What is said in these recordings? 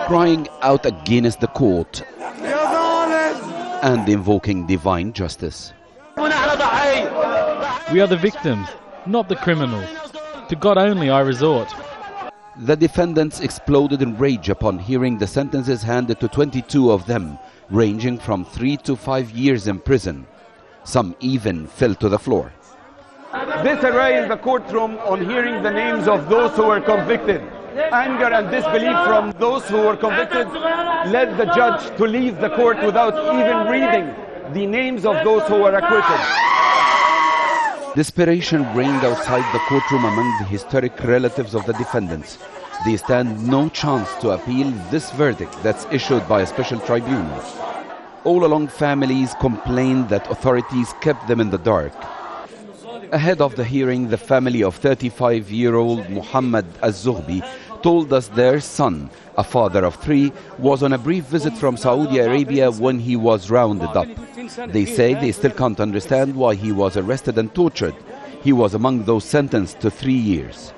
crying out against the court and invoking divine justice. We are the victims, not the criminals. To God only I resort. The defendants exploded in rage upon hearing the sentences handed to 22 of them, ranging from 3 to 5 years in prison. Some even fell to the floor. This array in the courtroom on hearing the names of those who were convicted. Anger and disbelief from those who were convicted led the judge to leave the court without even reading the names of those who were acquitted. Desperation reigned outside the courtroom among the historic relatives of the defendants. They stand no chance to appeal this verdict that's issued by a special tribunal. All along, families complained that authorities kept them in the dark. Ahead of the hearing, the family of 35-year-old Muhammad Al-Zughbi told us their son, a father of 3, was on a brief visit from Saudi Arabia when he was rounded up. They say they still can't understand why he was arrested and tortured. He was among those sentenced to 3 years.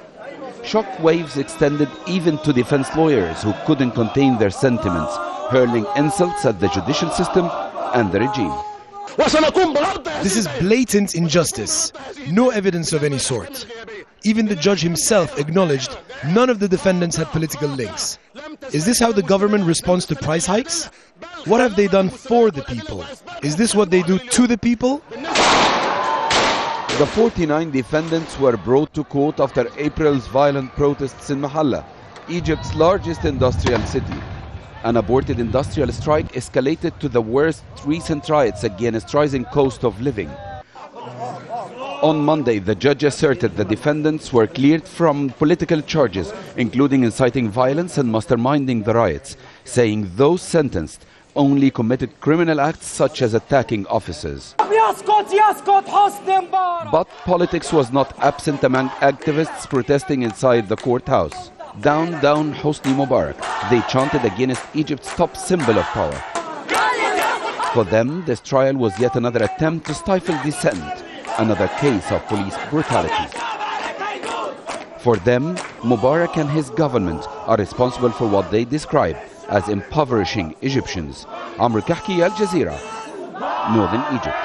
Shock waves extended even to defense lawyers who couldn't contain their sentiments, hurling insults at the judicial system and the regime. This is blatant injustice, no evidence of any sort. Even the judge himself acknowledged none of the defendants had political links. Is this how the government responds to price hikes? What have they done for the people? Is this what they do to the people? The 49 defendants were brought to court after April's violent protests in Mahalla, Egypt's largest industrial city. An aborted industrial strike escalated to the worst recent riots against rising cost of living. On Monday, the judge asserted the defendants were cleared from political charges, including inciting violence and masterminding the riots, saying those sentenced only committed criminal acts such as attacking officers. But politics was not absent among activists protesting inside the courthouse. Down, down Hosni Mubarak, they chanted against Egypt's top symbol of power. For them, this trial was yet another attempt to stifle dissent, another case of police brutality. For them, Mubarak and his government are responsible for what they describe as impoverishing Egyptians. Amr El Kakhy, Al Jazeera, Northern Egypt.